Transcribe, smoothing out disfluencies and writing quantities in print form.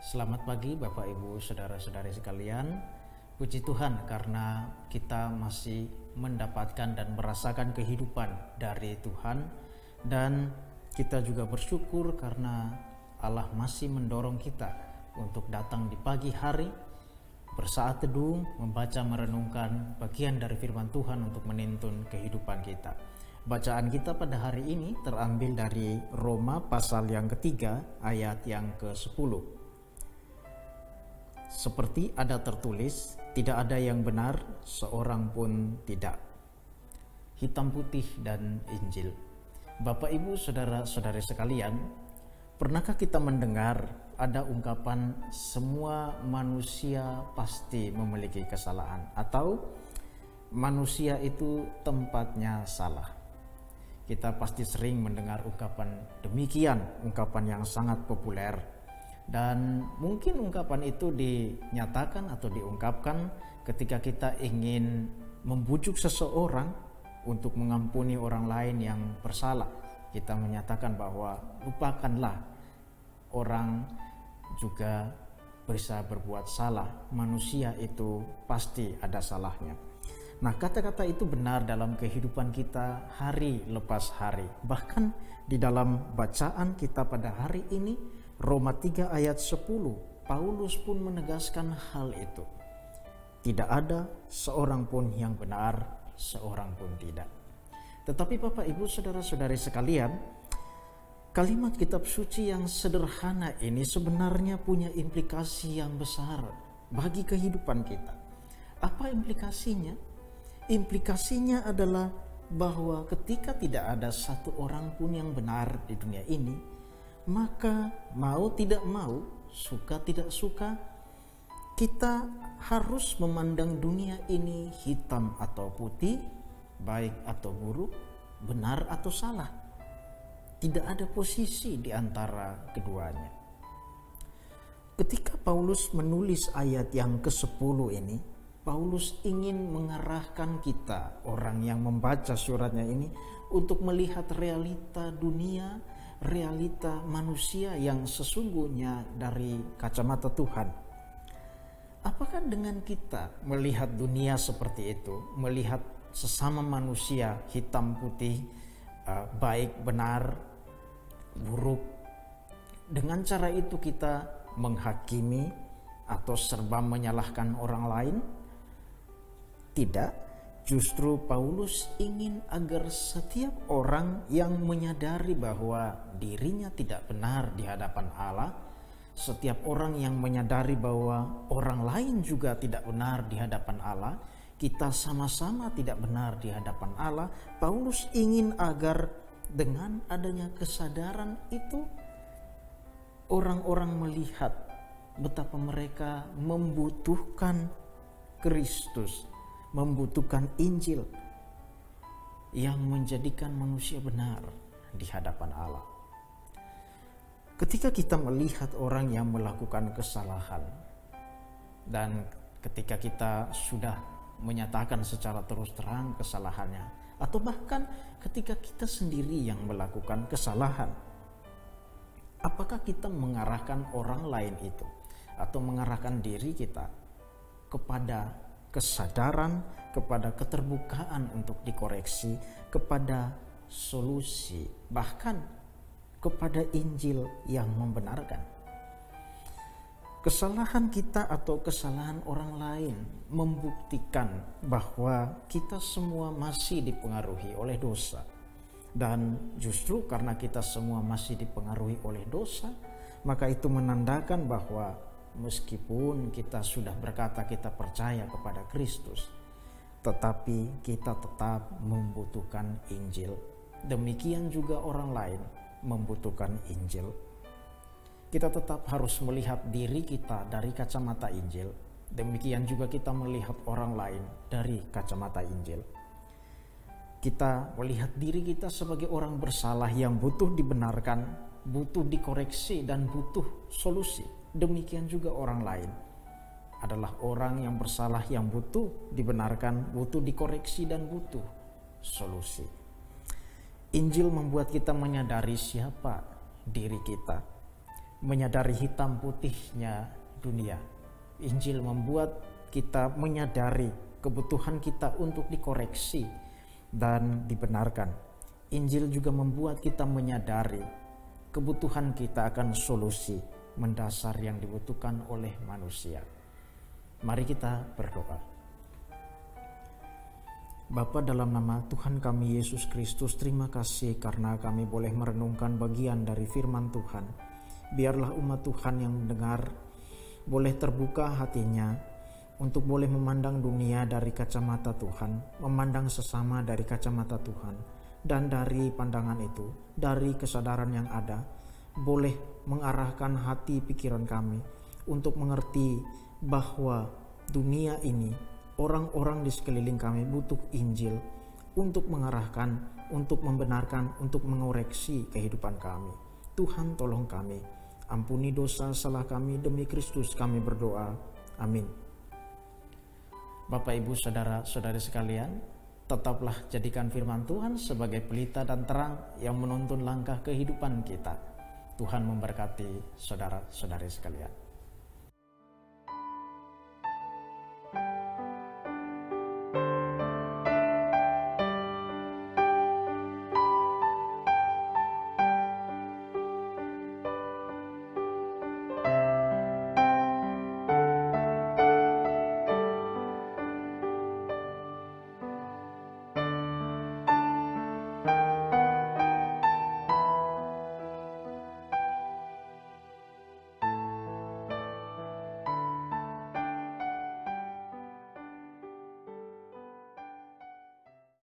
Selamat pagi Bapak Ibu Saudara-saudari sekalian. Puji Tuhan karena kita masih mendapatkan dan merasakan kehidupan dari Tuhan, dan kita juga bersyukur karena Allah masih mendorong kita untuk datang di pagi hari bersaat teduh, membaca merenungkan bagian dari firman Tuhan untuk menuntun kehidupan kita. Bacaan kita pada hari ini terambil dari Roma pasal yang ketiga ayat yang ke-10. Seperti ada tertulis, tidak ada yang benar, seorang pun tidak. Hitam putih dan Injil. Bapak Ibu Saudara-saudari sekalian, pernahkah kita mendengar ada ungkapan semua manusia pasti memiliki kesalahan, atau manusia itu tempatnya salah? Kita pasti sering mendengar ungkapan demikian, ungkapan yang sangat populer. Dan mungkin ungkapan itu dinyatakan atau diungkapkan ketika kita ingin membujuk seseorang untuk mengampuni orang lain yang bersalah. Kita menyatakan bahwa lupakanlah, orang juga bisa berbuat salah, manusia itu pasti ada salahnya. Nah, kata-kata itu benar dalam kehidupan kita hari lepas hari. Bahkan di dalam bacaan kita pada hari ini, Roma 3 ayat 10, Paulus pun menegaskan hal itu. Tidak ada seorang pun yang benar, seorang pun tidak. Tetapi Bapak Ibu Saudara-saudari sekalian, kalimat kitab suci yang sederhana ini sebenarnya punya implikasi yang besar bagi kehidupan kita. Apa implikasinya? Implikasinya adalah bahwa ketika tidak ada satu orang pun yang benar di dunia ini, maka mau tidak mau, suka tidak suka, kita harus memandang dunia ini hitam atau putih, baik atau buruk, benar atau salah. Tidak ada posisi di antara keduanya. Ketika Paulus menulis ayat yang ke-10 ini, Paulus ingin mengarahkan kita, orang yang membaca suratnya ini, untuk melihat realita dunia, realita manusia yang sesungguhnya dari kacamata Tuhan. Apakah dengan kita melihat dunia seperti itu, melihat sesama manusia hitam putih, baik benar, buruk, dengan cara itu kita menghakimi atau serba menyalahkan orang lain? Tidak. Justru Paulus ingin agar setiap orang yang menyadari bahwa dirinya tidak benar di hadapan Allah, setiap orang yang menyadari bahwa orang lain juga tidak benar di hadapan Allah, kita sama-sama tidak benar di hadapan Allah. Paulus ingin agar dengan adanya kesadaran itu, orang-orang melihat betapa mereka membutuhkan Kristus, membutuhkan Injil yang menjadikan manusia benar di hadapan Allah. Ketika kita melihat orang yang melakukan kesalahan, dan ketika kita sudah menyatakan secara terus terang kesalahannya, atau bahkan ketika kita sendiri yang melakukan kesalahan, apakah kita mengarahkan orang lain itu atau mengarahkan diri kita kepada kesadaran, kepada keterbukaan untuk dikoreksi, kepada solusi, bahkan kepada Injil yang membenarkan? Kesalahan kita atau kesalahan orang lain membuktikan bahwa kita semua masih dipengaruhi oleh dosa. Dan justru karena kita semua masih dipengaruhi oleh dosa, maka itu menandakan bahwa meskipun kita sudah berkata kita percaya kepada Kristus, tetapi kita tetap membutuhkan Injil. Demikian juga orang lain membutuhkan Injil. Kita tetap harus melihat diri kita dari kacamata Injil. Demikian juga kita melihat orang lain dari kacamata Injil. Kita melihat diri kita sebagai orang bersalah yang butuh dibenarkan, butuh dikoreksi, dan butuh solusi. Demikian juga orang lain adalah orang yang bersalah yang butuh dibenarkan, butuh dikoreksi, dan butuh solusi. Injil membuat kita menyadari siapa diri kita. menyadari hitam putihnya dunia. Injil membuat kita menyadari kebutuhan kita untuk dikoreksi dan dibenarkan. Injil juga membuat kita menyadari kebutuhan kita akan solusi mendasar yang dibutuhkan oleh manusia. Mari kita berdoa. Bapa, dalam nama Tuhan kami Yesus Kristus, terima kasih karena kami boleh merenungkan bagian dari firman Tuhan. Biarlah umat Tuhan yang mendengar boleh terbuka hatinya untuk boleh memandang dunia dari kacamata Tuhan, memandang sesama dari kacamata Tuhan, dan dari pandangan itu, dari kesadaran yang ada, boleh mengarahkan hati pikiran kami untuk mengerti bahwa dunia ini, orang-orang di sekeliling kami butuh Injil untuk mengarahkan, untuk membenarkan, untuk mengoreksi kehidupan kami. Tuhan, tolong kami, ampuni dosa salah kami, demi Kristus kami berdoa. Amin. Bapak, Ibu, saudara-saudari sekalian, tetaplah jadikan firman Tuhan sebagai pelita dan terang yang menuntun langkah kehidupan kita. Tuhan memberkati saudara-saudari sekalian.